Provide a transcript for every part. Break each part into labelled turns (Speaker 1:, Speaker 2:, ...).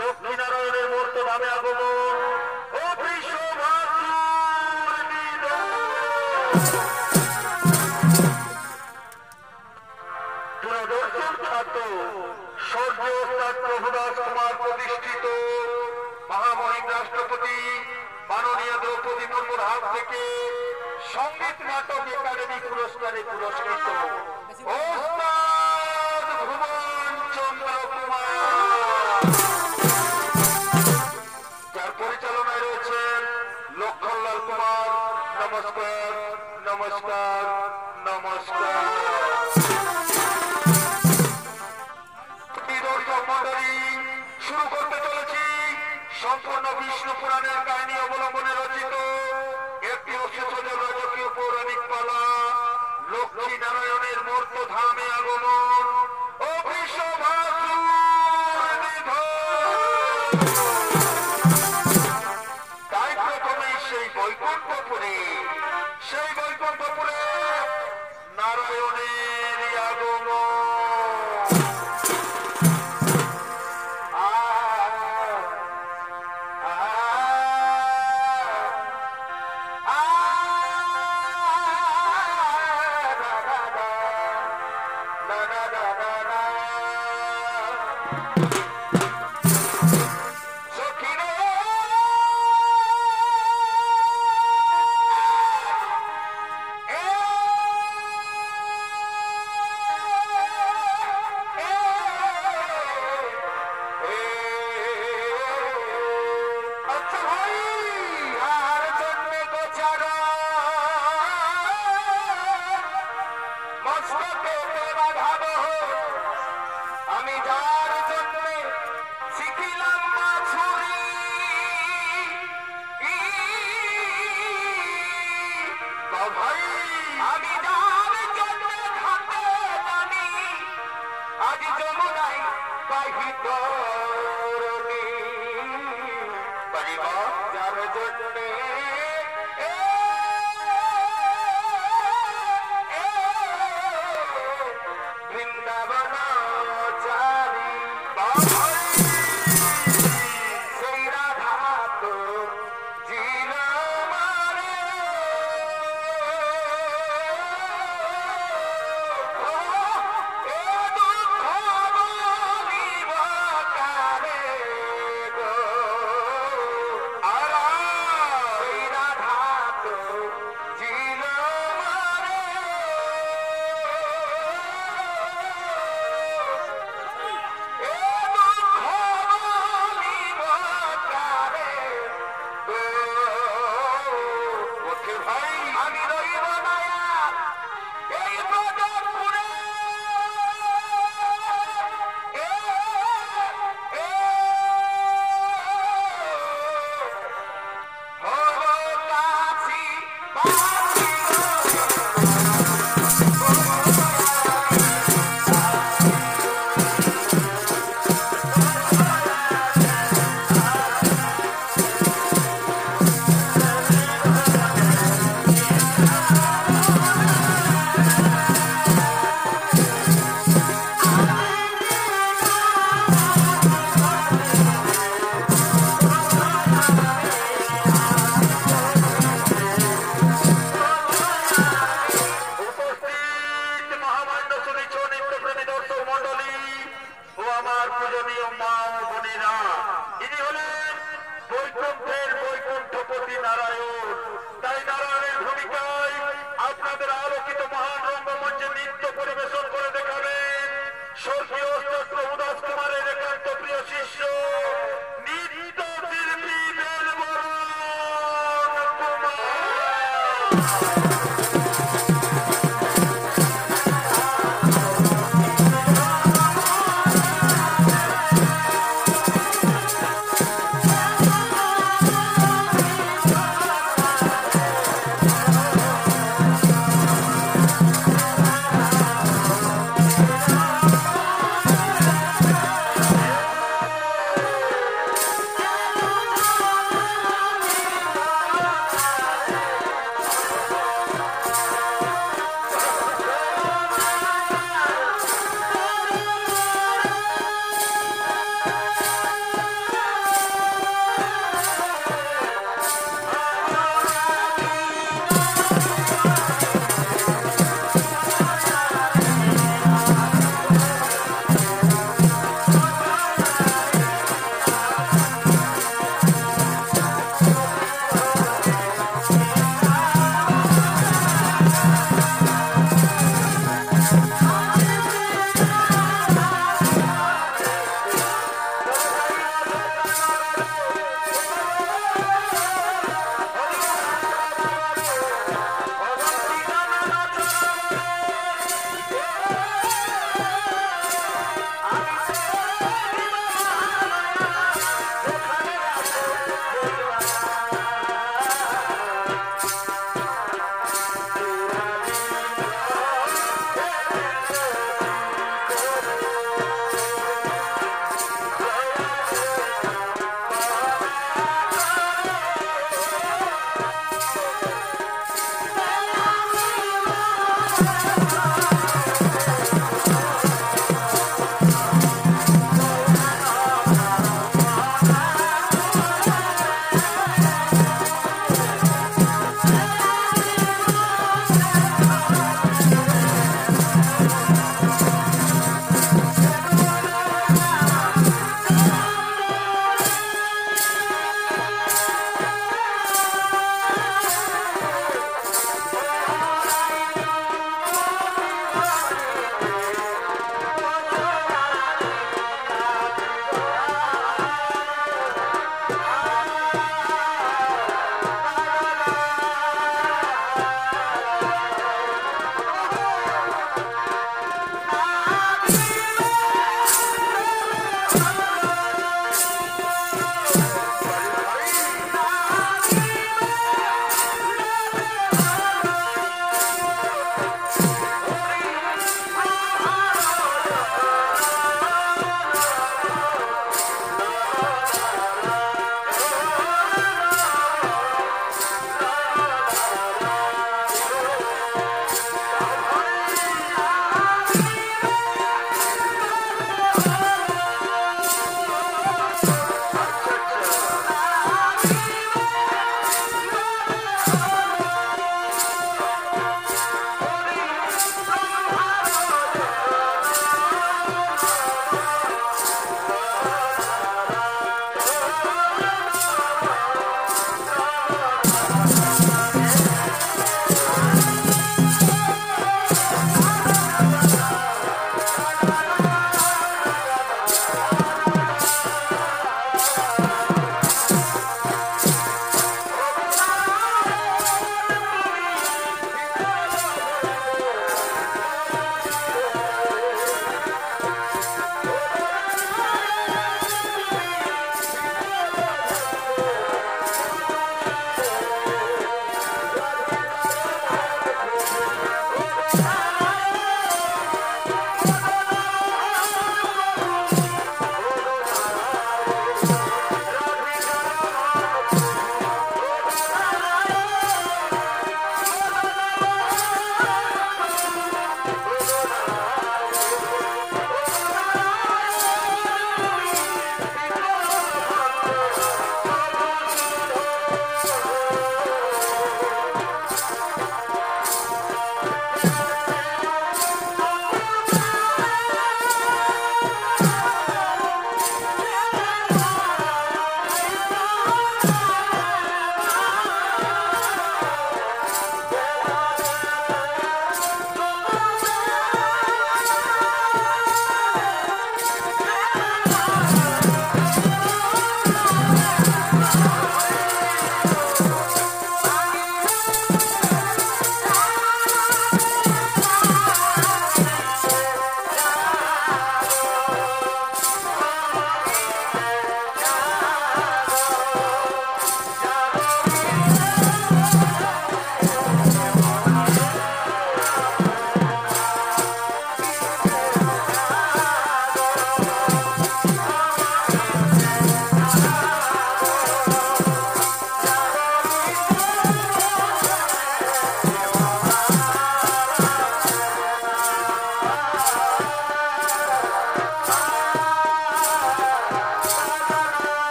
Speaker 1: লক্ষ্মীনারায়ণের মূর্ত ধামে আগমন ও দূরদর্শন খ্যাত স্বর্গীয় ওস্তাদ প্রভুদাস কুমার প্রতিষ্ঠিত মহামহিম রাষ্ট্রপতি মাননীয় দ্রৌপদী মুর্মুর হাত থেকে সঙ্গীত নাটক একাডেমি পুরস্কারে পুরস্কৃত ওস্তাদ ভুবন চন্দ্র কুমার, যার পরিচালনায় রয়েছেন লক্ষণলাল কুমার। নমস্কার নমস্কার নমস্কার। দর্শক মন্ডলী, শুরু করতে চলেছি সম্পূর্ণ বিষ্ণু পুরাণের কাহিনী অবলম্বনে রচিত একটি অশেষজ রাজকীয় পৌরাণিক পালা লক্ষ্মী নারায়ণের মূর্ত ধামে আগমন ও তাই প্রথমেই সেই বৈকুণ্ঠপুরে নারায়ণের আগমন।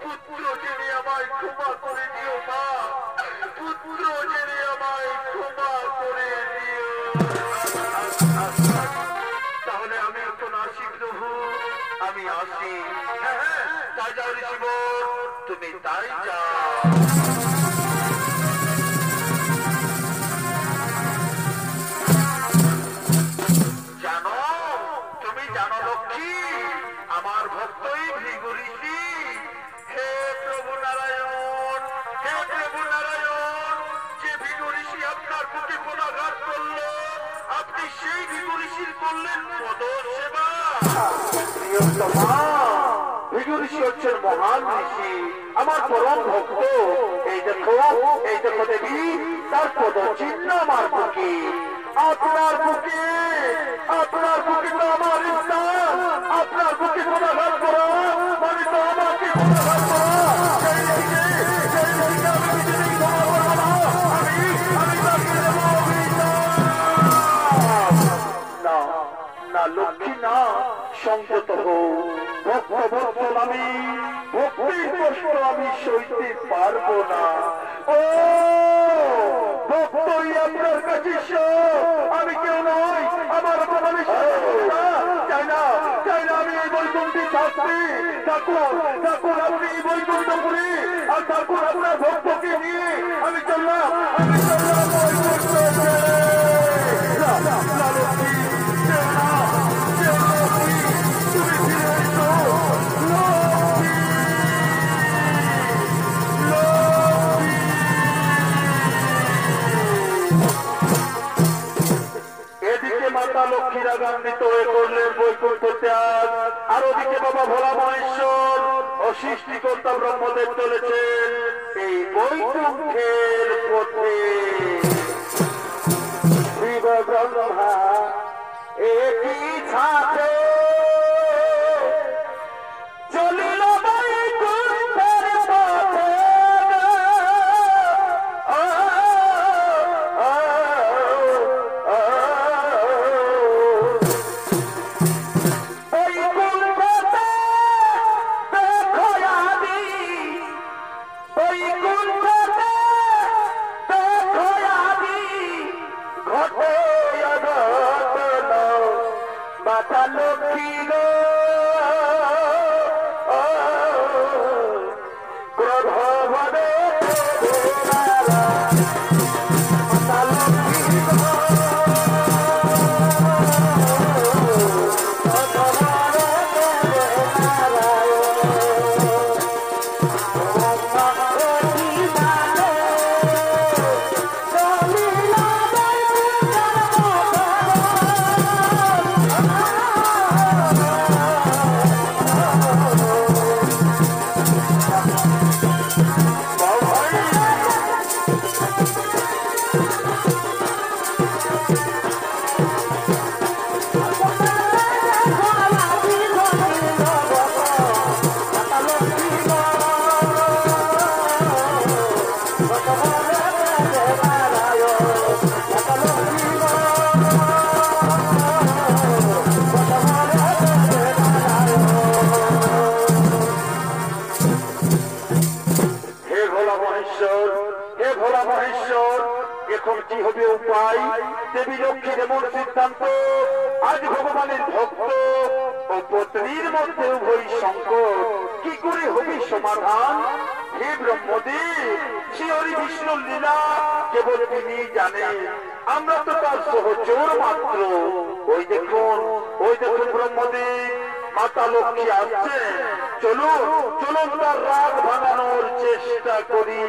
Speaker 1: পুত্র যিনি আমায় ক্ষমা করে দিও মা। তাই যা। জানো, তুমি জানো লক্ষ্মী, আমার ভক্তই ভৃগু ঋষি। হে প্রভু নারায়ণ, হে প্রভু নারায়ণ, যে ভৃগু ঋষি আপনার বুকে পদাঘাত করলো, আপনি সেই ভৃগু ঋষির করলেন পদ সেবা। ভৃগু ঋষি হচ্ছেন মহান ঋষি, আমার পরম ভক্ত। এই দেখো দেবী, তার পদ চিহ্ন আমার বুকে। আপনার বুকে তো আমার ইচ্ছা, আপনার বুকে পদাঘাত করা মানে তো আমাকে পদাঘাত করা। না লক্ষ্মী না, সংযত হও। ভক্তবৎসল আমি, ভক্তির কষ্ট আমি সইতে পারবো না। ও ভক্তই আপনার কাছে আমি কেউ নই, আমার চাই না আমি এই বৈকুণ্ঠে থাকছি। ঠাকুর আপনি এই বৈকুণ্ঠপুরী, আর ঠাকুর আপনার ভক্তকে নিয়ে আমি চললাম লক্ষ্মীরা গান্বিত হয়ে করলেন বৈকুণ্ঠ ত্যাগ। আর ওদিকে বাবা ভোলা মহেশ্বর ও সৃষ্টিকর্তা ব্রহ্মদেব চলেছেন এই বৈকুণ্ঠের পথে। শিব ব্রহ্মা একই সাথে চলিল বৈকুণ্ঠের পথে। এখন কি হবে উপায়? দেবী লক্ষ্মীর এমন সিদ্ধান্ত, আজ ভগবানের ভক্ত ও পত্নীর মধ্যে উভয় সংকট, কি করে হবে সমাধান? হে ব্রহ্মদেব, শ্রী হরি বিষ্ণুর লীলা কেবল তিনি জানেন, আমরা তো তার সহচর মাত্র। ওই দেখুন ব্রহ্মদেব, মাতা লক্ষ্মী আসছেন। চলুন তার রাগ ভাঙানোর চেষ্টা করি।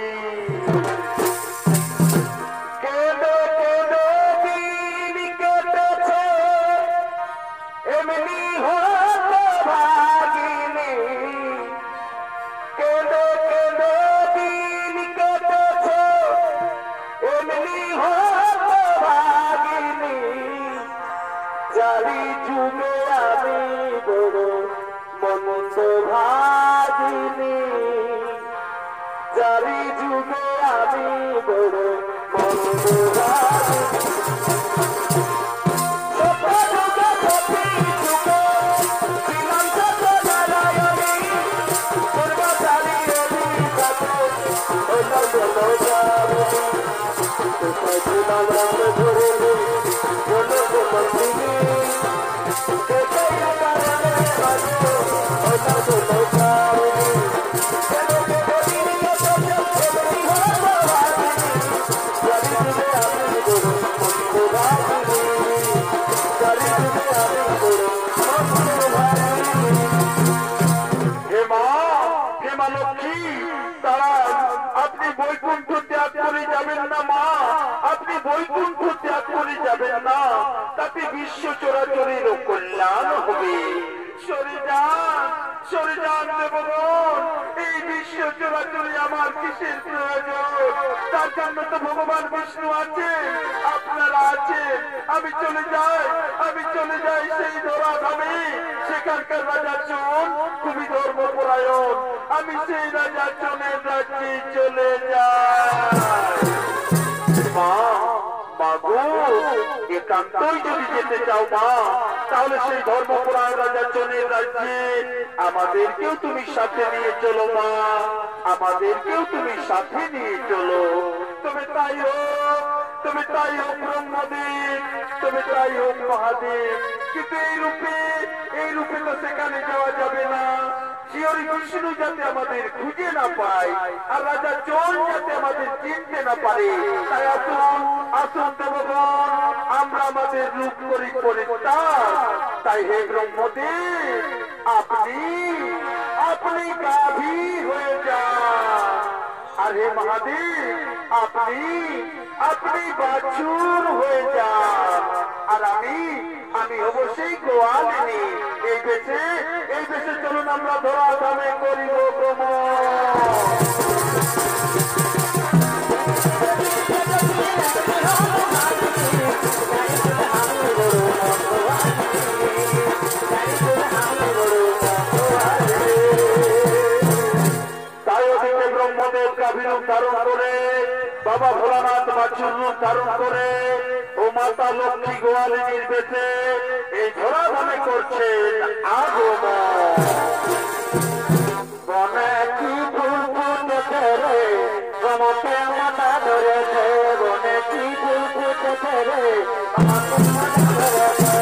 Speaker 1: বৈকুণ্ঠ ত্যাগ করে যাবেন না মা, আপনি বৈকুণ্ঠ ত্যাগ করে যাবেন না, তাতে বিশ্ব চরাচরের কল্যাণ হবে। সরে যান দেবগণ, এই বিশ্ব চরাচরে আমার কিসের প্রয়োজন? তার জন্য তো ভগবান বিষ্ণু আছেন, আপনারা আছেন। আমি চলে যাই সেই ধরাধামে। সেখানকার রাজা চোন খুবই ধর্মপরায়ণ, আমি সেই রাজা চোনের রাজ্যে চলে যাই। মা গো, একান্তই যদি যেতে চাও মা, তাহলে সেই ধর্মপরায়ণ রাজা চোনের রাজ্যে আমাদেরকেও তুমি সাথে নিয়ে চলো মা, আমাদেরকেও তুমি সাথে নিয়ে চলো। তবে তাই হোক ব্রহ্মদেব, তবে তাই হোক মহাদেব। কিন্তু এই রূপে তো সেখানে যাওয়া যাবে না। শ্রী বিষ্ণু যাতে আমাদের খুঁজে না পায়, আর রাজা চোর যাতে আমাদের চিনতে না পারে, তাই আসুন দেবগণ, আমরা আমাদের রূপ করি পরিত্যাগ। তাই হে ব্রহ্মদেব, আপনি গাভী হয়ে যান, আর হে মহাদেব আপনি বাছুর হয়ে যান, আর আমি অবশ্যই গোয়ালিনী। এই বেশে চলুন আমরা ধরাধামে করিব ভ্রমণ। ব্রহ্মদেব গাভীর রূপ ধারণ করে, বাবা ভোলানাথ বাছুর রূপ ধারণ করে, ও মাতা লক্ষ্মী গোয়ালিনীর বেশে এই ধরাধামে করছেন আগমন। বনে কি ফুল ফুটেছে রে, রমতে মাতা ধরেছে, বনে কি ফুল ফুটেছে রে, আমাকে মাতা ধরেছে।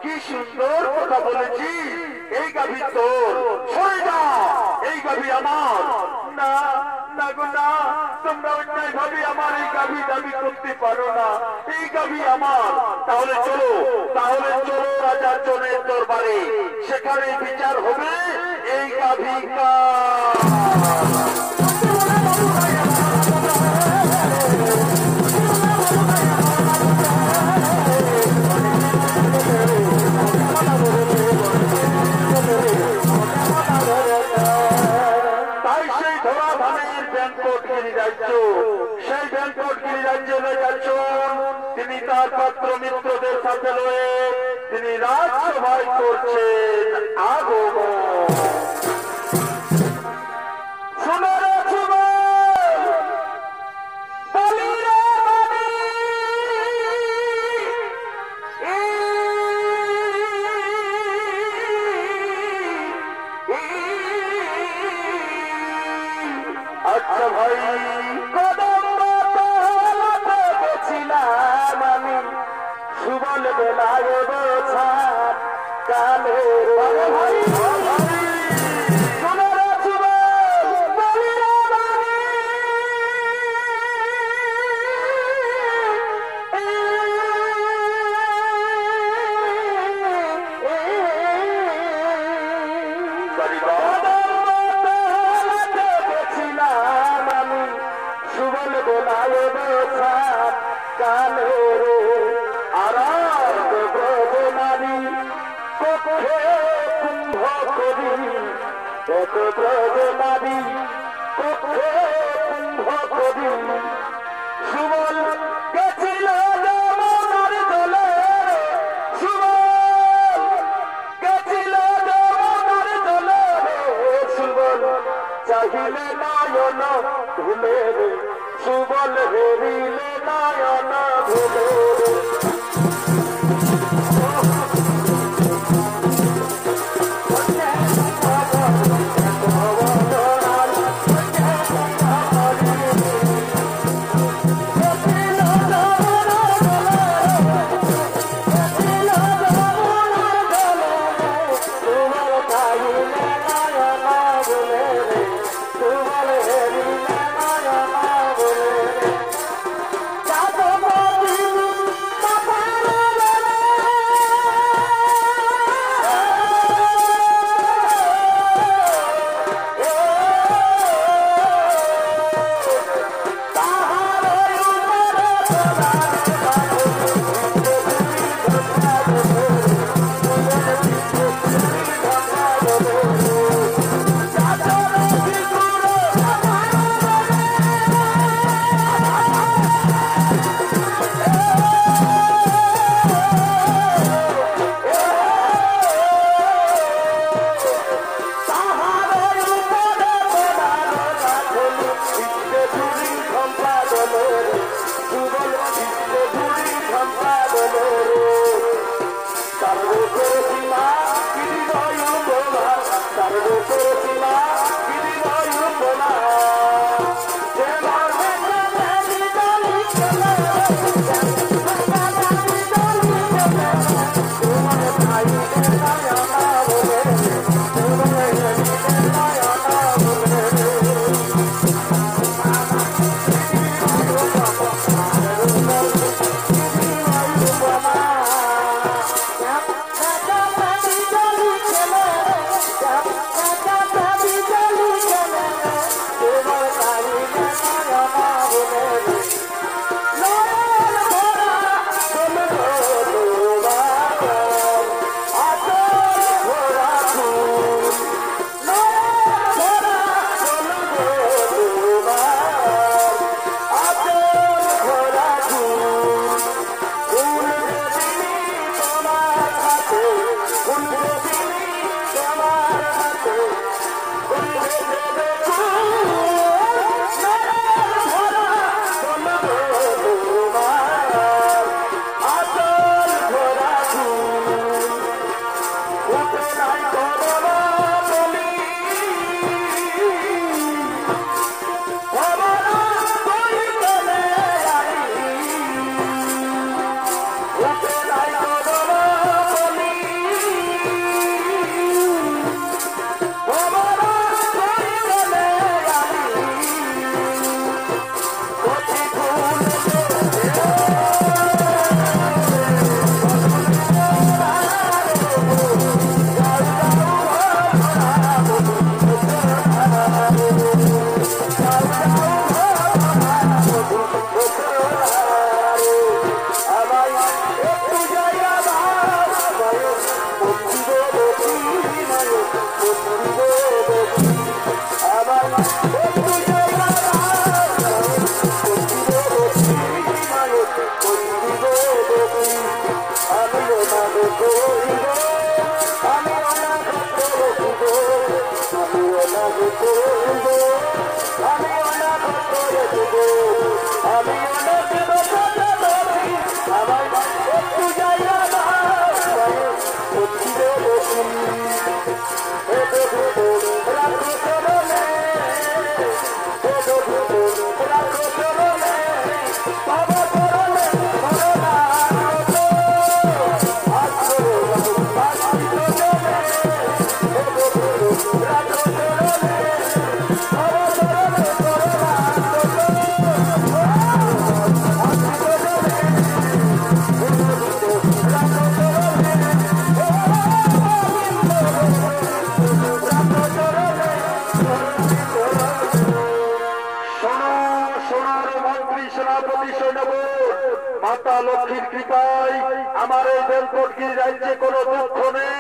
Speaker 1: কি সুন্দর কথা বলেছি, এই গাভী তোর, সরে যা, এই গাভী আমার। না গো না, তোমরা অন্যায় ভাবে আমার এই গাভী দাবি করতে পারো না, এই গাভী আমার। তাহলে চলো রাজা চোরের দরবারে, সেখানে বিচার হবে এই গাভী সেই ব্যাংকটগিরি রাজ্যে যাচ্ছেন তিনি, তার পাত্র মিত্রদের সাথে লয়ে তিনি রাজসভায় করছেন আগমন। আচ্ছা ভাই, সুবল বেলায় বোঝা কালে ভাই সুবল বেলায় বোঝা কালে ব্রজনারী কক্ষে কুম্ভ কবি সুবল গেছিল যমুনার দলে, সুবল গেছিল যমুনার দলে, সুবল চাহিলে নয়ন ভুলে রে, সুবল হেরিলে নয়ন ভুলে রে। माता लक्ष्मीर कृपाय आमार এই বেলকটগিরি রাজ্যে কোনো দুঃখ নেই,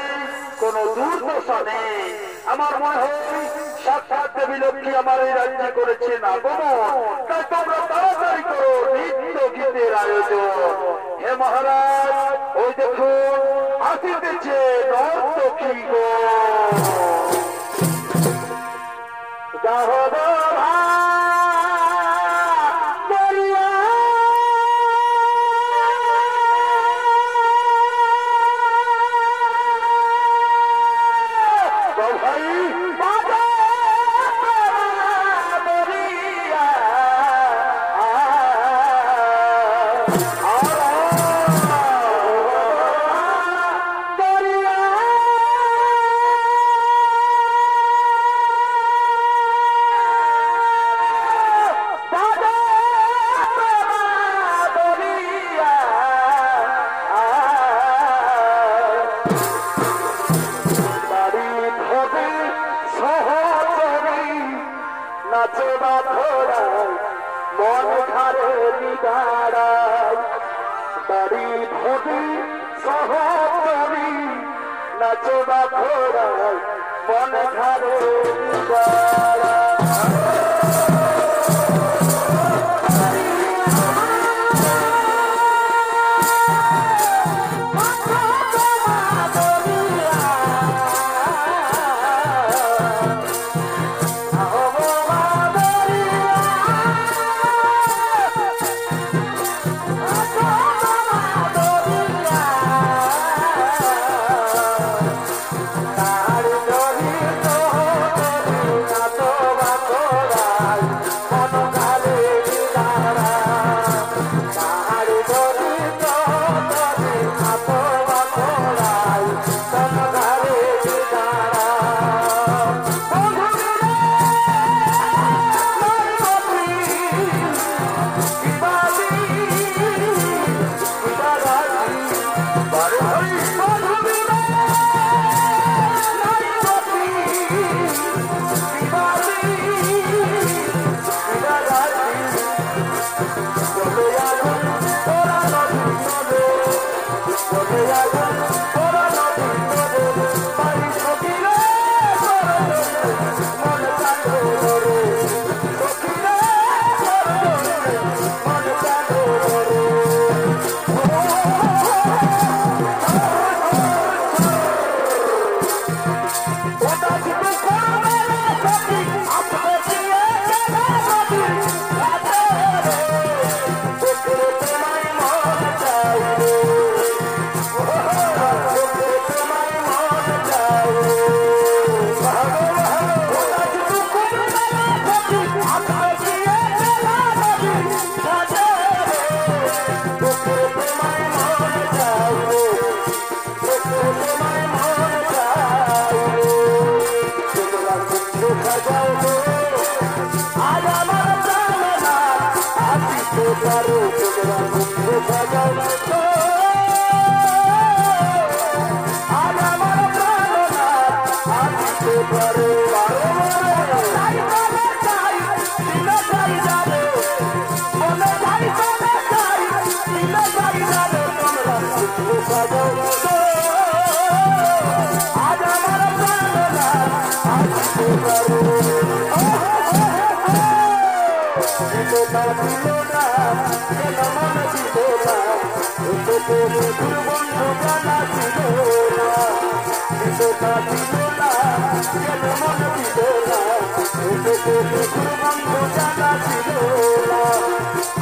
Speaker 1: কোনো দুর্দশা নেই। আমার মনে হয় সাক্ষাৎ দেবী লক্ষ্মী আমার এই রাজ্যে করেছেন আগমন। তাই তোমরা তাড়াতাড়ি করো নৃত্য গীতের আয়োজন। হে মহারাজ, ওই দেখুন আসিতেছে নর্তকী গো।
Speaker 2: Toda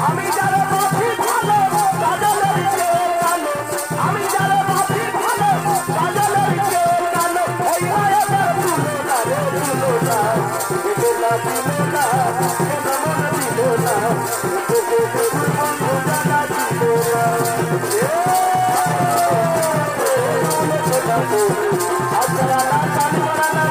Speaker 2: আমি যারা মাফি ভালো কাজলের চেয়ে কালো আমি যারা মাফি ভালো কাজলের চেয়ে কালো ওই মায়ের তুলনা রে তুলনা তুলনা তুলনা কেন মন দিল না বন্ধু জানা ছিল না আপনারা না কালি মারা না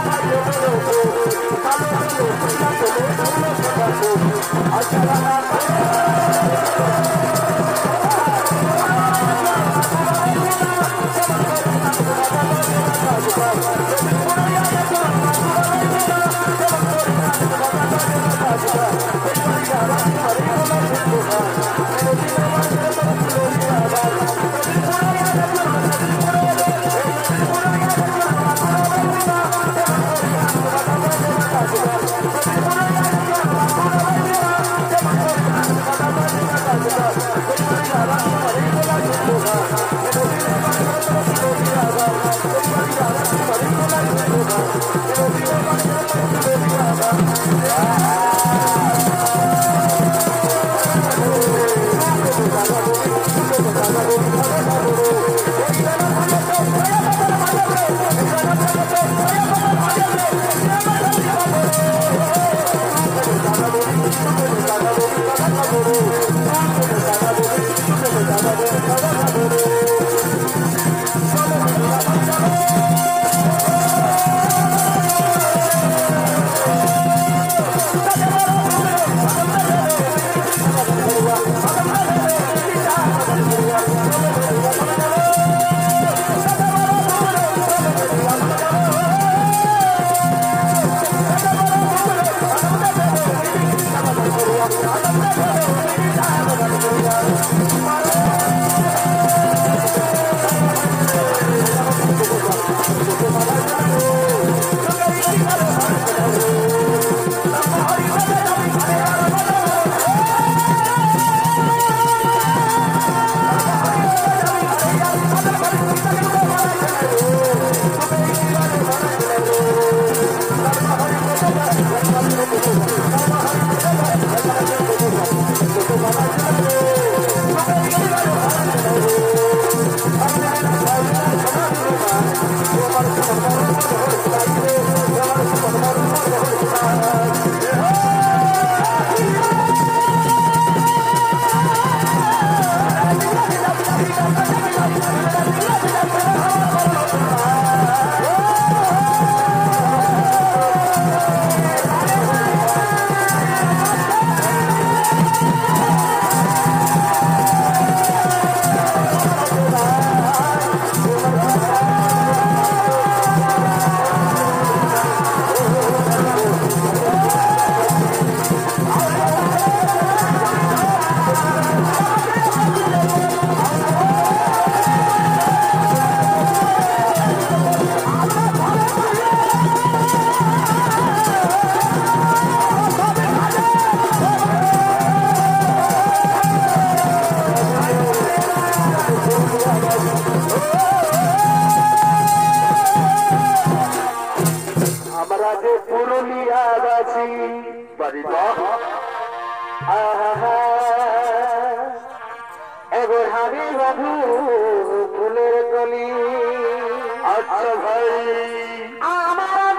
Speaker 2: ভাই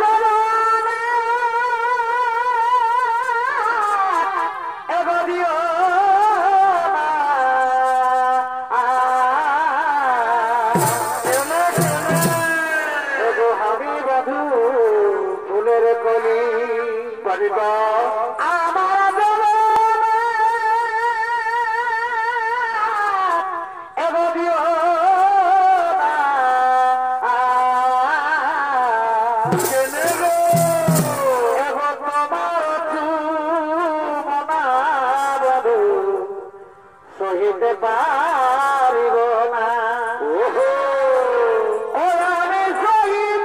Speaker 2: বলো কালো
Speaker 3: পারিব না ও আমি সহিব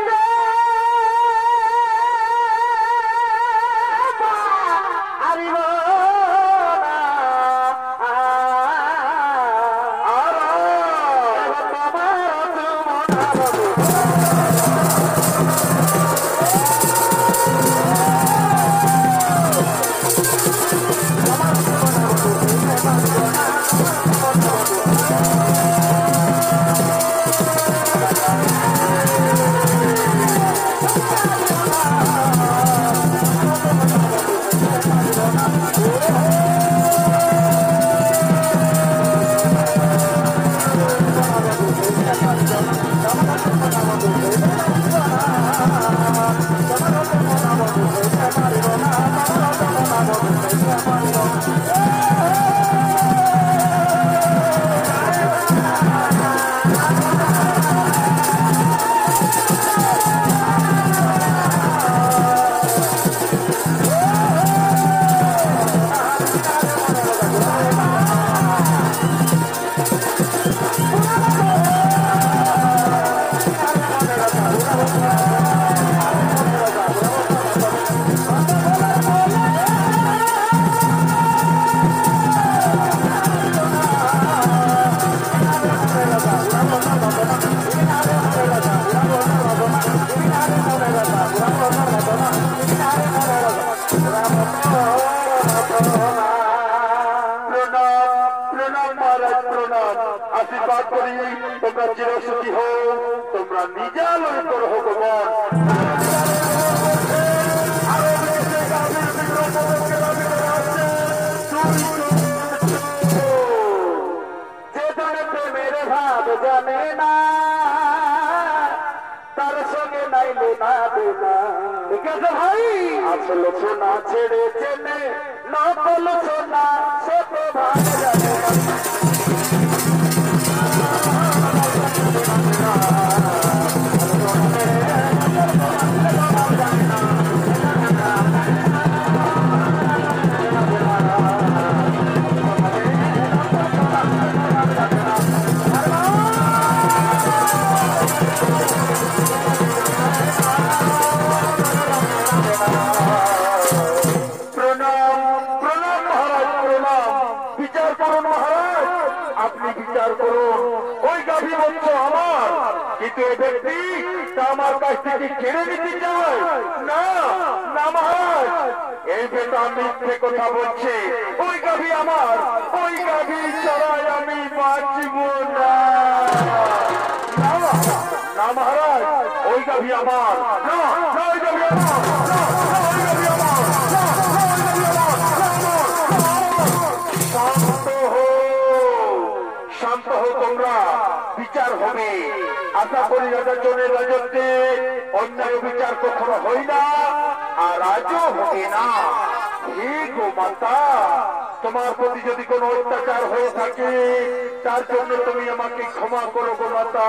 Speaker 1: তোমরা চিরসুখী হও, তোমরা নিজালয় করো ভগবান।
Speaker 2: প্রেমের ভাব জানে না তার সঙ্গে নাইলে না দেনা ঠিক আছে ভাই আসল সোনা ছেড়ে চেনে নকল সোনা সে তো ভাব জানে আপনি বিচার করুন ওই গাভী বলছো আমার কিন্তু এই ব্যক্তি তা আমার কাছ থেকে কেড়ে নিতে চায় না না মহারাজ এই বেটা মিথ্যে কথা বলছে ওই গাভী আমার ওই গাভী ছাড়াই আমি বাঁচব না না মহারাজ ওই গাভী আমার না ওই গাভী আমার ওই গাভী আমার শান্ত হো তোমরা বিচার হবে আশা করি রাজাজনের রাজত্বে অন্যায় বিচার কখনো হয় না আর আজও হবে না হে গো মাতা তোমার প্রতি যদি কোনো অত্যাচার হয়ে থাকে তার জন্য তুমি আমাকে ক্ষমা করো গো মাতা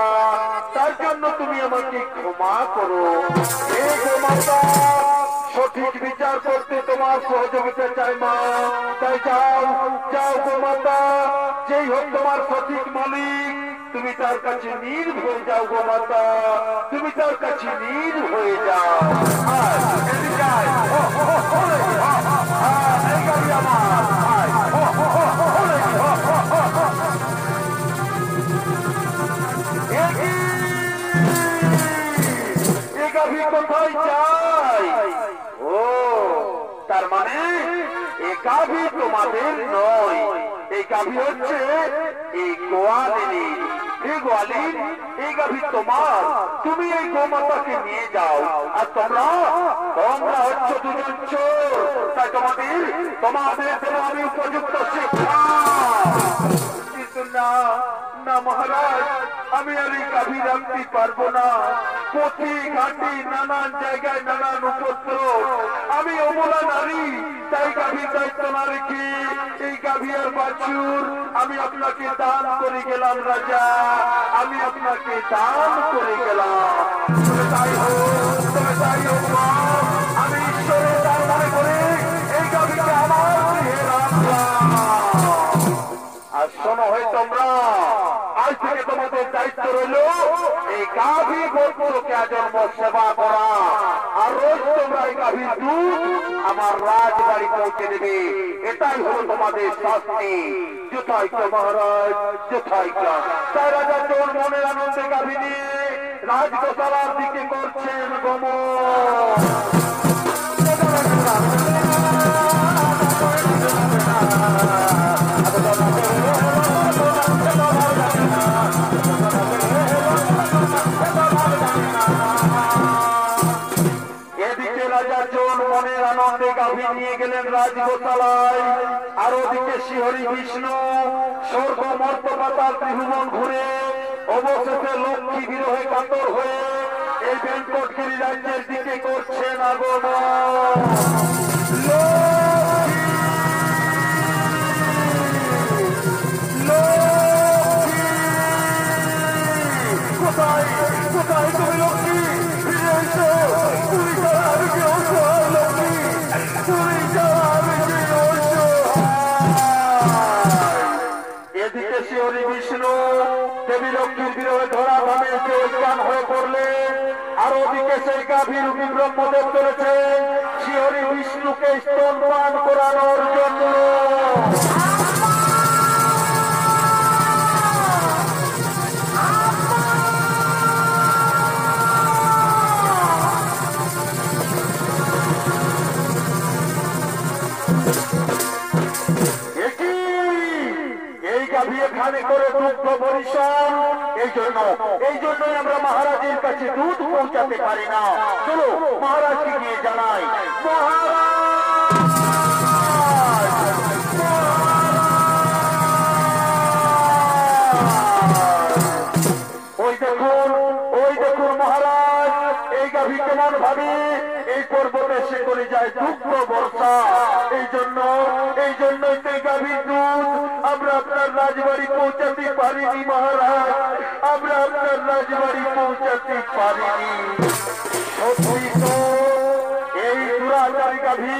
Speaker 2: তার জন্য তুমি আমাকে ক্ষমা করো হে গো মাতা সঠিক বিচার করতে তোমার সহযোগিতা চাই মা তাই যাও যাও গো মাতা যেই হোক তোমার সঠিক মালিক তুমি তার কাছে নীল হয়ে যাও গো মাতা তুমি তার কাছে নীল হয়ে যাও কোথায় চাই ও তার মানে এ গাভী তোমাদের নয় এই গাভী হচ্ছে এই গোয়ালিনী এই গোয়ালিন এই গাভী তোমার তুমি এই গোমাতাকে নিয়ে যাও আর তোমরা হচ্ছে দুজন চোর তাই তোমাদের দেবো আমি উপযুক্ত শিক্ষা কিন্তু না না মহারাজ আমি আর এই গাভী রাখতে পারবো না পথি ঘাটি নানান জায়গায় নানান উপদ্রব আমি অবলা নারী তাই গাভীর দায়িত্ব না রেখে এই গাভী আর বাছুর আমি আপনাকে দান করে গেলাম রাজা আমি আপনাকে দান করে গেলাম তাই হোক আমি ঈশ্বরের দান মনে করে এই গাভীকে আমার গৃহে রাখলাম আর শোনো হয় তোমরা আজ থেকে তোমাদের দায়িত্ব রইল এই গাভী গোত্রকে আজন্ম সেবা করা আর রোজ তোমরা এই গাভীর দুধ আমার রাজবাড়ি পৌঁছে দেবে এটাই হলো তোমাদের শাস্তি যথাইক মহারাজ যথাইক তাই রাজা চোর মনের আনন্দে গাভী নিয়ে রাজগোশালার দিকে করছেন গমন এদিকে রাজা চোর মনের আনন্দে গাভী নিয়ে গেলেন রাজগোশালায় আর ওদিকে শ্রীহরি বিষ্ণু স্বর্গ মর্ত পাতাল ত্রিভুবন ঘুরে অবশেষে লক্ষ্মী বিরহে কাতর হয়ে এই বেঙ্কটগিরি রাজ্যের দিকে করছেন আগমন কোথায় কোথায় তুমি লক্ষ্মী ফিরে এসো তুমি ছাড়া আমি কেউ লক্ষ্মী তুমি ছাড়া আমি কেউ এদিকে শ্রী বিষ্ণু দেবী লক্ষ্মীর বিরহে ধরা ভাবে এসে অজ্ঞান হয়ে পড়লেন আর ওদিকে সেই গাভীর ব্রহ্মদেব চলেছেন শ্রী বিষ্ণুকে স্তনপান করানোর জন্য এখানে করে দুগ্ধ পরিশ্রম
Speaker 1: এই জন্যই আমরা মহারাজের কাছে দুধ পৌঁছাতে পারি না। চলো মহারাজকে গিয়ে জানাই। ওই দেখুন মহারাজ, এই গাভী কেমন ভাবে এই পর্বতে সে করে যায় দুঃখ বর্ষা। এই জন্যই তো গাভীর দুধ আমরা আপনার রাজবাড়ি পৌঁছাতে পারিনি মহারাজ, আমরা আপনার রাজবাড়ি পৌঁছাতে পারিনি। সত্যি তো এই দুরাচারী গাভী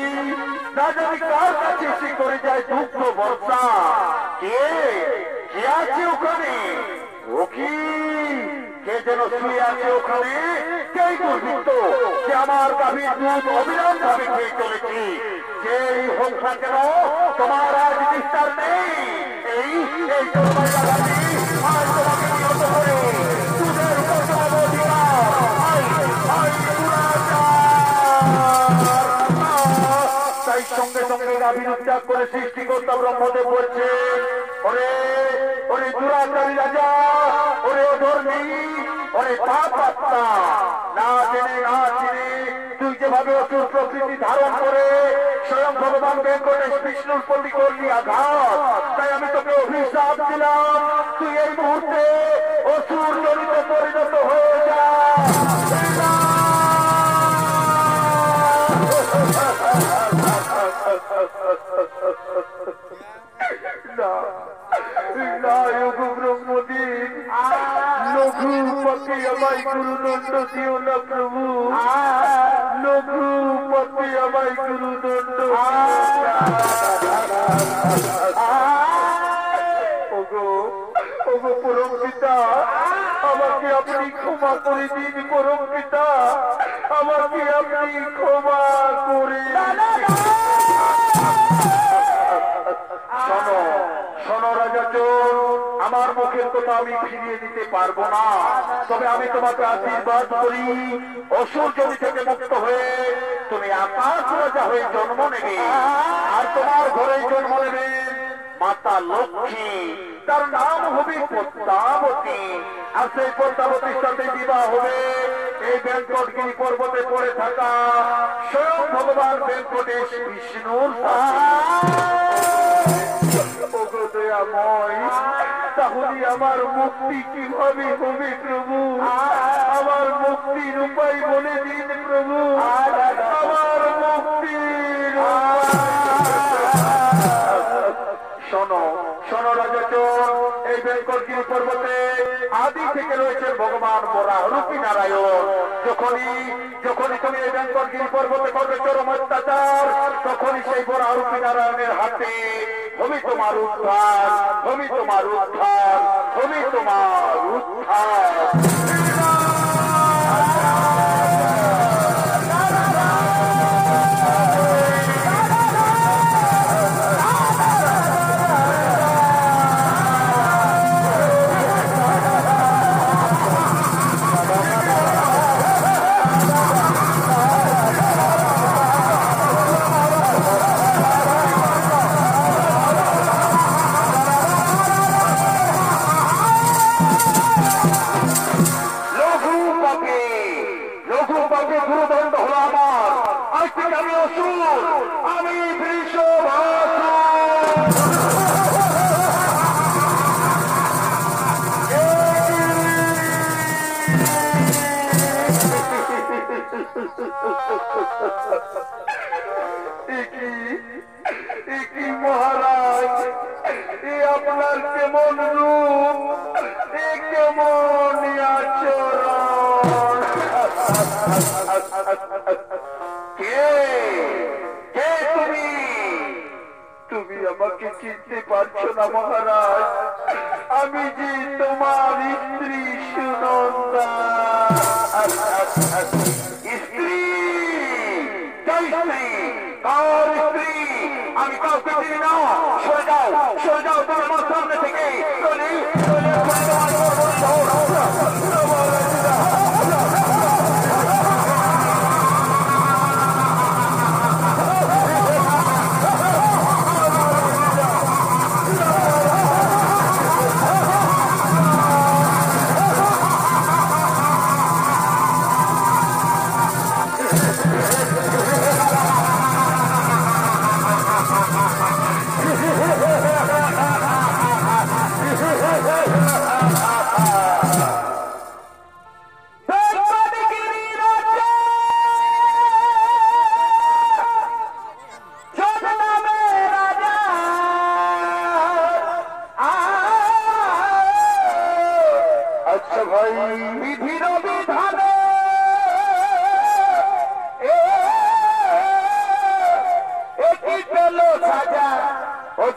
Speaker 1: না জানি কার কাছে সে করে যায় দুঃখ বর্ষা। কে আছে ওখানে? ও কি কে যেন শুয়ে আছে ওখানে? কে দুর্বৃত্ত যে আমার গাভীর দুধ অবিরাম ভাবে খেয়ে চলেছি? যেই হোক না কেন তোমার আজ বিস্তার নেই। এই গাভী আর তোমাকে নিহত করে দুধের উপর জমাবো তাই সঙ্গে সঙ্গে গাভীর উদ্যাগ করে সৃষ্টিকর্তা ব্রহ্মদেব বলছে, ওরে ওরে দুরাচারী রাজা, ওরে অধর্মী, ওরে পাপাত্মা, না জেনে তুই যেভাবে অসুর প্রকৃতি ধারণ করে স্বয়ং ভগবান বেঙ্কটেশ বিষ্ণুর প্রতি করলি আঘাত, তাই আমি তোকে অভিশাপ দিলাম, তুই এই মুহূর্তে অসুর জনিতে পরিণত হয়ে যা। ব্রহ্মদেব লঘুপতি আমায় গুরুদণ্ড দিও না প্রভু, লঘুপতি আমায় গুরুদণ্ড। ওগো পরম পিতা, আমাকে আপনি ক্ষমা করে দিন। পরম পিতা, আমাকে আপনি ক্ষমা করে শোনো রাজা চোর, আমার মুখের কথা আমি ফিরিয়ে দিতে পারবো না, তবে আমি তোমাকে আশীর্বাদ করি অসুর জমি থেকে মুক্ত হয়ে তুমি আকাশ রাজা হয়ে জন্ম নেবে, আর তোমার ঘরে জন্ম নেবে মাতা লক্ষ্মী, তার নাম হবে পদ্মাবতী, আর সেই পদ্মাবতীর সাথে বিবাহ হবে এই বেঙ্কটগিরি পর্বতে পড়ে থাকা স্বয়ং ভগবান বেঙ্কটেশ বিষ্ণুর দয়াময়। তাহলে আমার মুক্তি কিভাবে হবে প্রভু? আমার মুক্তির উপায় বলে দিন প্রভু, আমার মুক্তির। শোনো রাজা চোর, এই বেঙ্কটগিরি পর্বতে আদি থেকে রয়েছে ভগবান বরাহ রূপী নারায়ণ। যখনই তুমি এই বেঙ্কটগিরি পর্বতে করবে চরম অত্যাচার, তখনই সেই বরাহ রূপী নারায়ণের হাতে হবে তোমার উদ্ধার, হবে তোমার উদ্ধার, হবে তোমার উদ্ধার। মহারাজ, আপনার কেমন রূপ, কেমন আচরণ। কে তুমি আমাকে চিনতে পারছো না মহারাজ? আমি যে তোমার স্ত্রী সুনন্দা। স্ত্রী? কার স্ত্রী? আমি কাউকে চিনি না। সরে যাও তুমি আমার সামনে থেকে।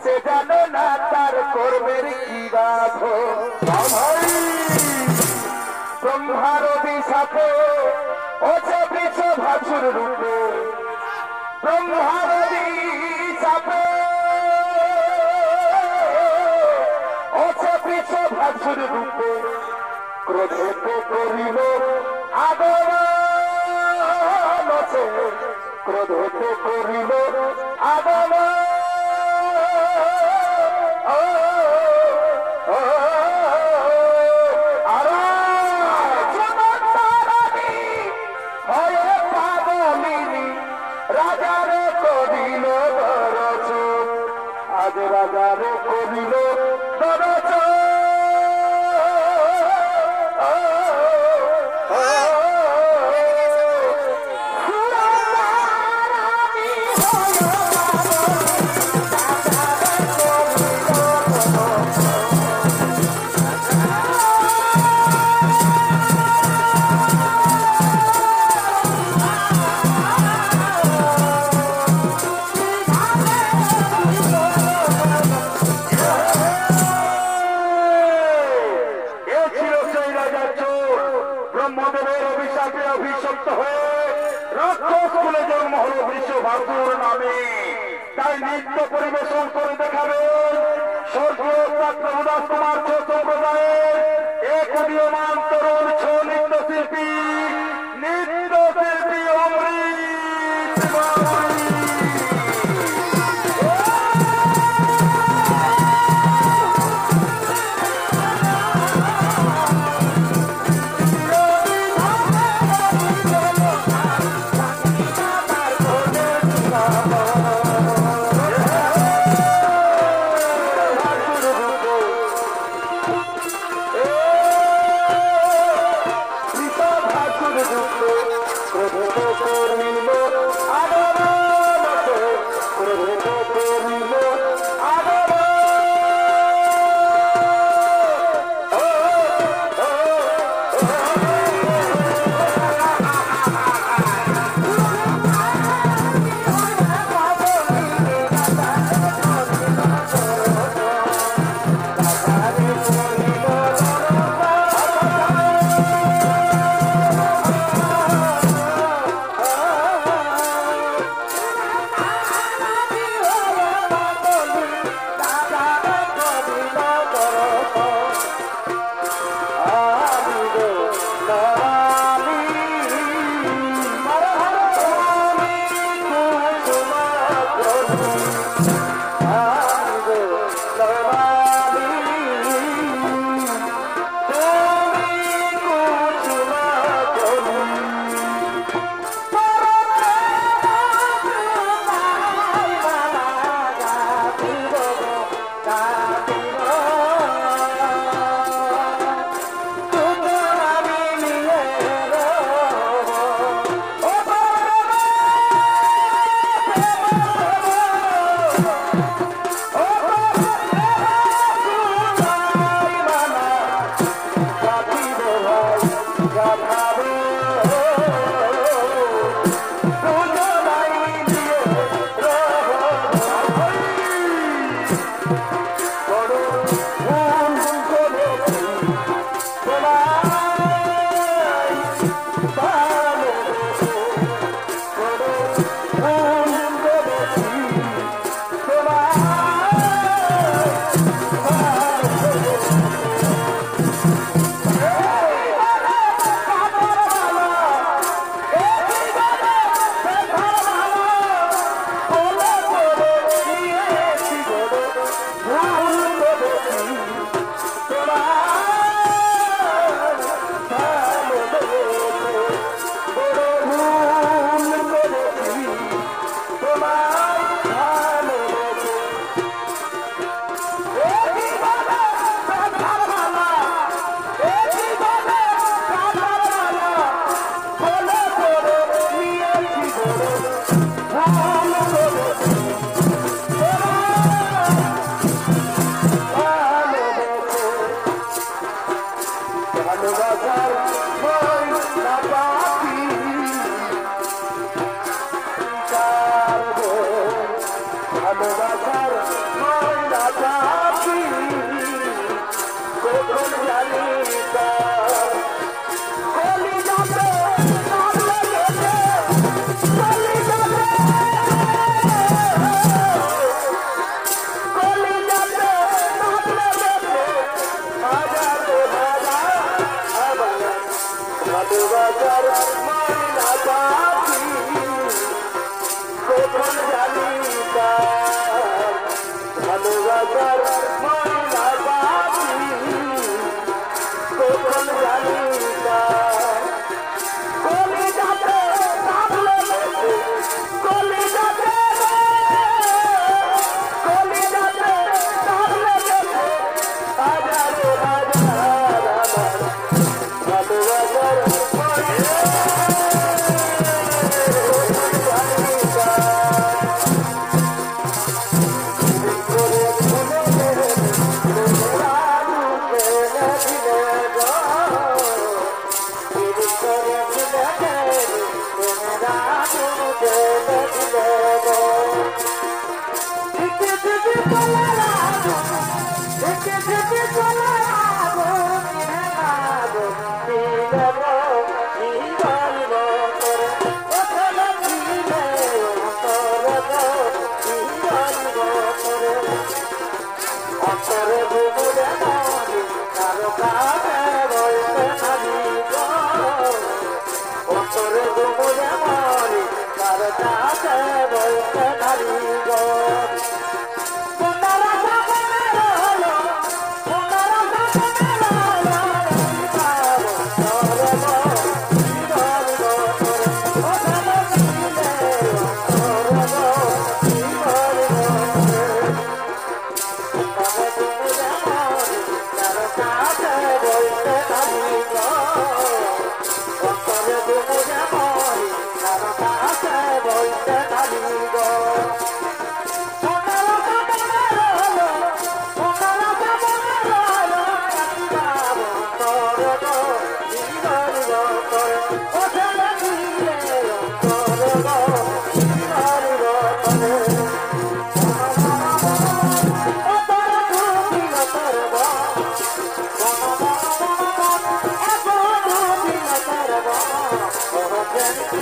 Speaker 2: সে জানে না তার কর্মের কি বাধ ব্রহ্মার অভিশাপে ওছে বৃষ ভাসুর রূপে ব্রহ্মার অভিশাপে ওছে বৃষ ভাসুর রূপে ক্রোধেতে করিল আগমন ক্রোধেতে করিল আগমন রাজারে করিল দরচন আজ রাজারে করিল দরচন ব্রহ্মদেবের অভিশাপে অভিশপ্ত হয়ে রাক্ষস কুলে জন্ম হল বৃষভাসুর নামে। তাই নৃত্য পরিবেশন করে দেখাবেন স্বর্গীয় প্রভুদাস কুমার সম্প্রদায়ের এক উদীয়মান তরুণ ছৌ নৃত্যশিল্পী অমৃত বাউরি।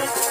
Speaker 2: Thank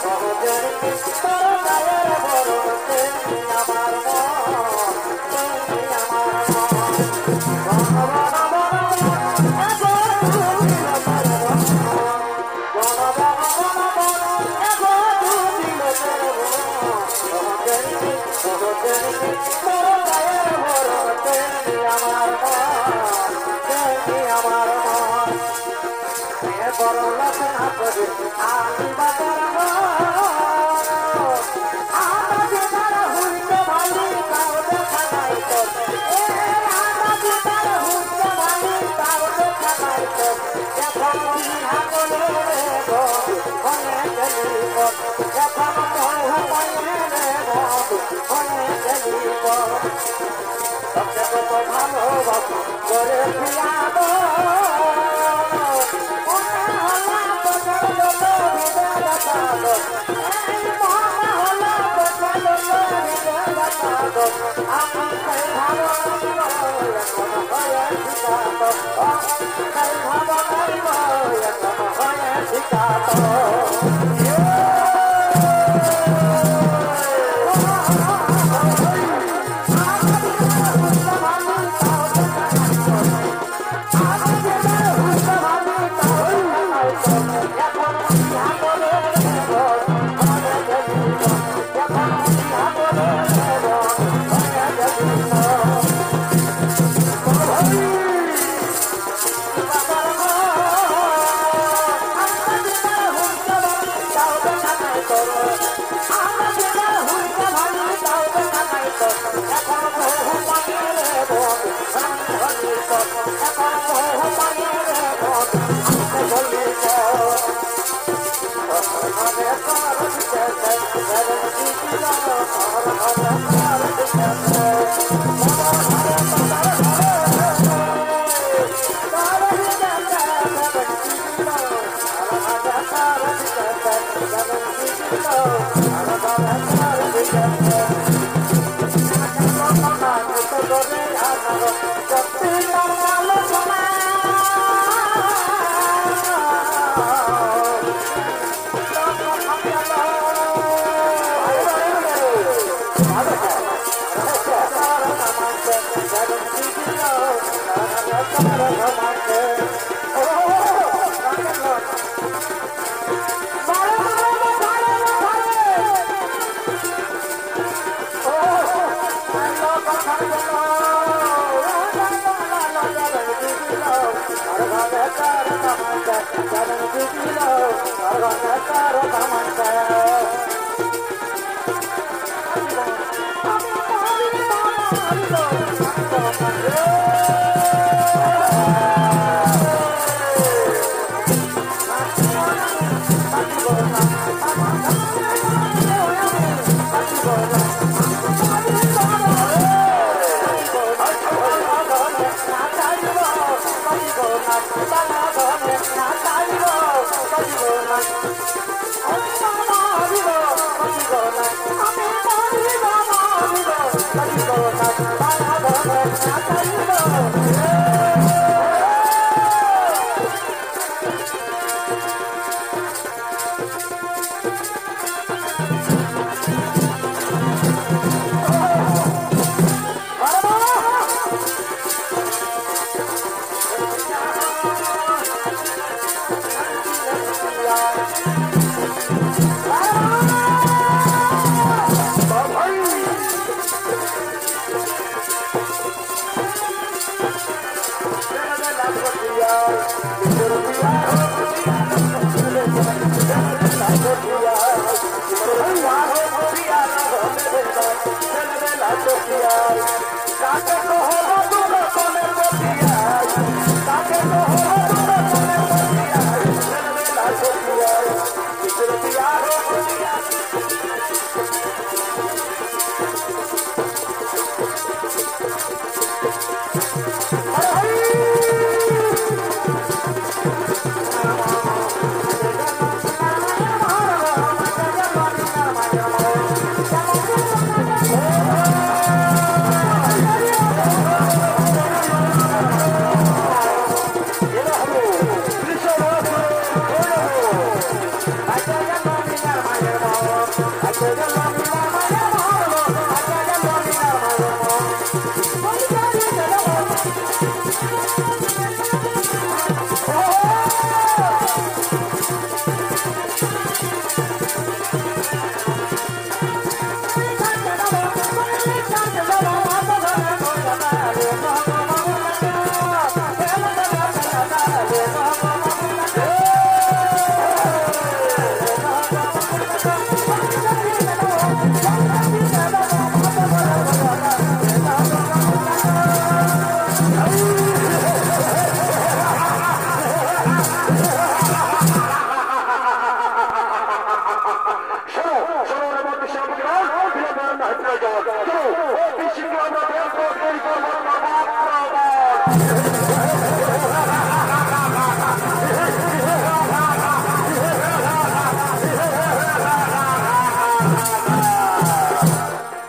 Speaker 2: you.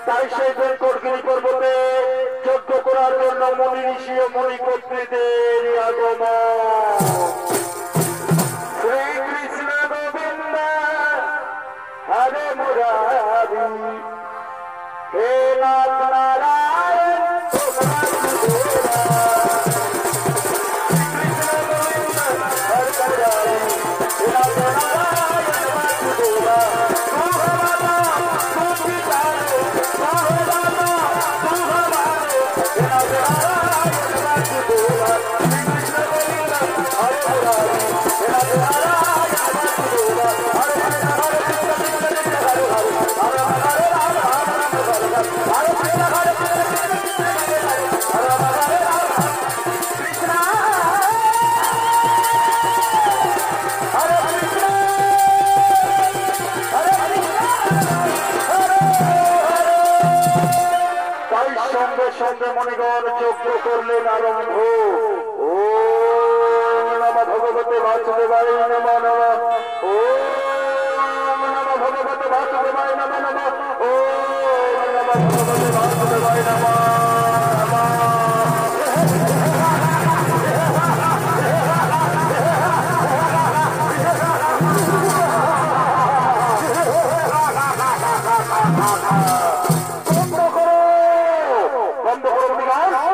Speaker 1: তাই সেই বেলকোটগিরি পর্বতে যজ্ঞ করার জন্য মনি ঋষি ও মণিকর্ত্রীদের আগমন। শ্রীকৃষ্ণ গোবিন্দ হরে মুরারি হে নাথ নারায়ণ সঙ্গে মণিগণ যজ্ঞ করলেন আরম্ভ। ওম নমঃ ভগবতে বাসুদেবায় নমঃ নমঃ। ওম নমঃ ভগবতে বাসুদেবায় নমঃ নমঃ। ওম নমঃ ভগবতে বাসুদেবায় নমঃ
Speaker 2: Para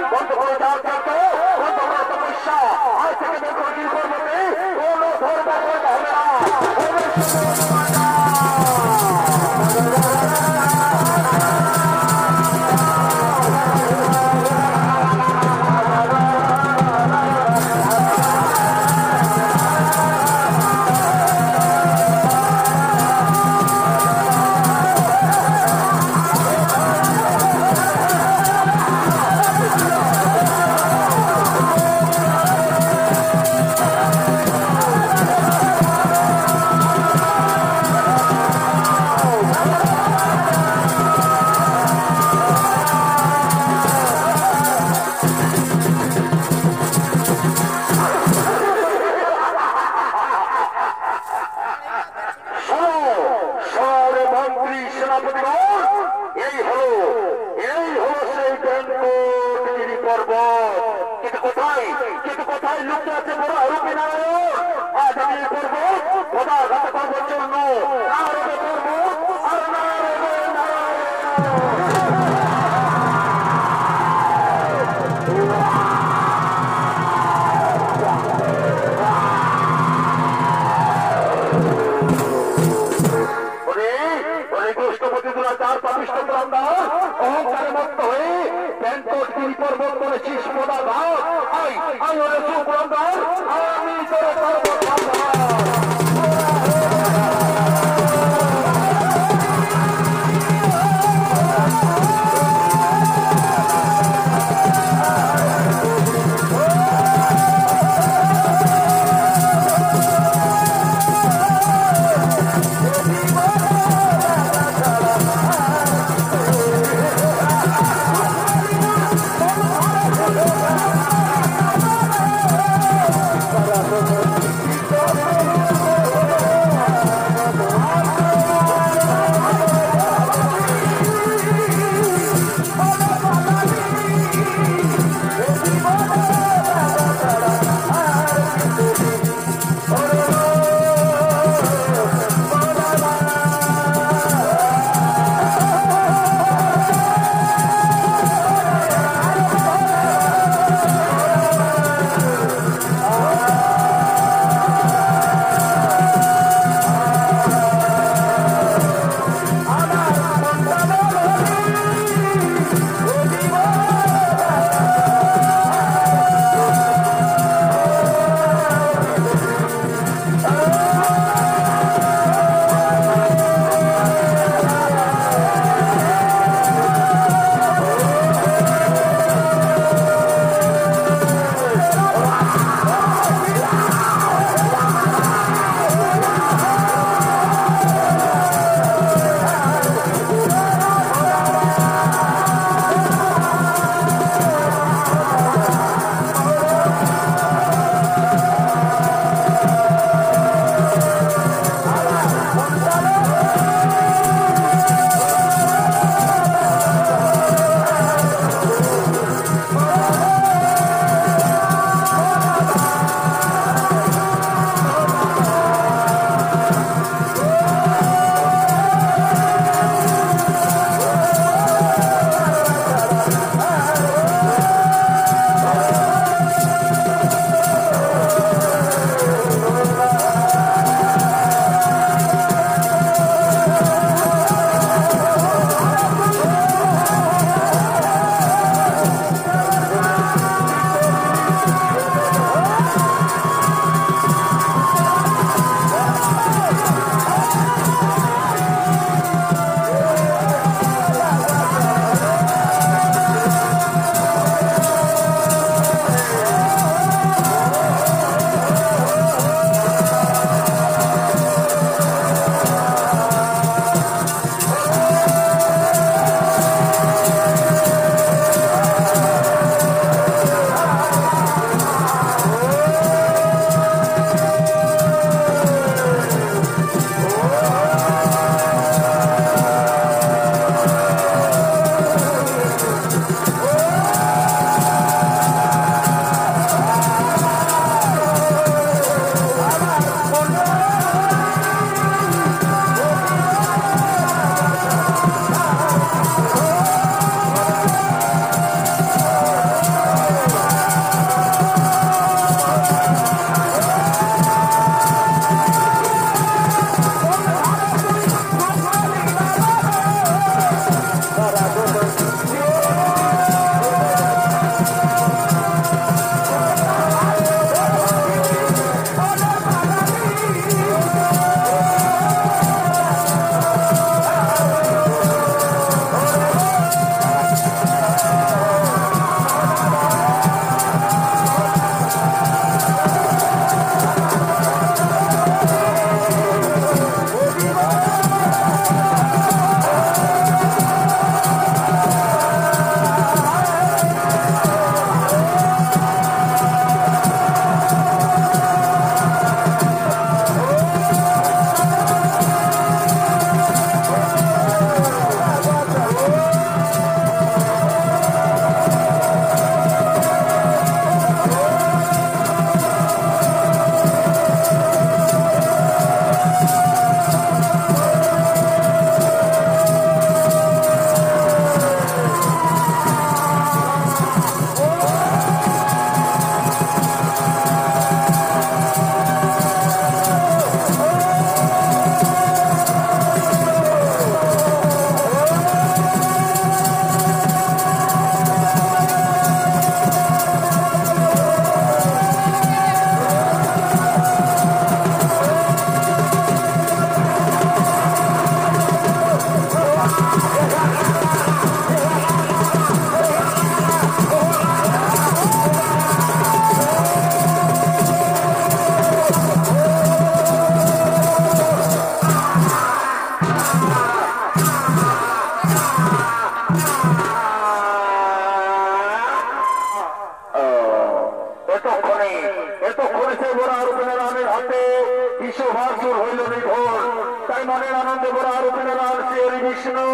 Speaker 1: করার অভিনয় শ্রী বিষ্ণু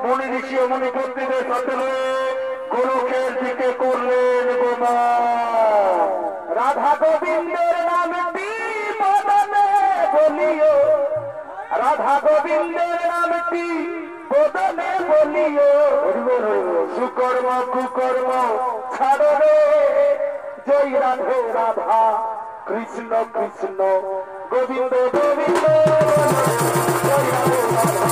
Speaker 1: মুনি ঋষি ও মুনিপত্নীদের সাথে গোলকের দিকে করলেন গোমা।
Speaker 2: রাধা গোবিন্দের নামটি বদনে বলিও, রাধা গোবিন্দের নামটি বদনে বলিও।
Speaker 1: সুকর্ম কুকর্ম
Speaker 2: ছাড়ো রে জয় রাধে রাধা, কৃষ্ণ কৃষ্ণ গোবিন্দ গোবিন্দ, জয় রাধে রাধা,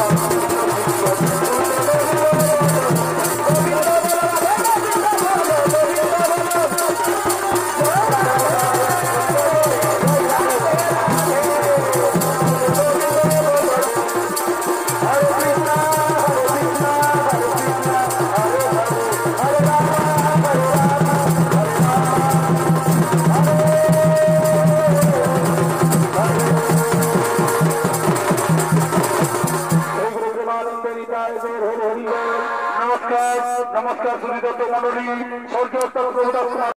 Speaker 1: নমস্কার নমস্কার সুনীত মন্ডলী স্বর্গীয়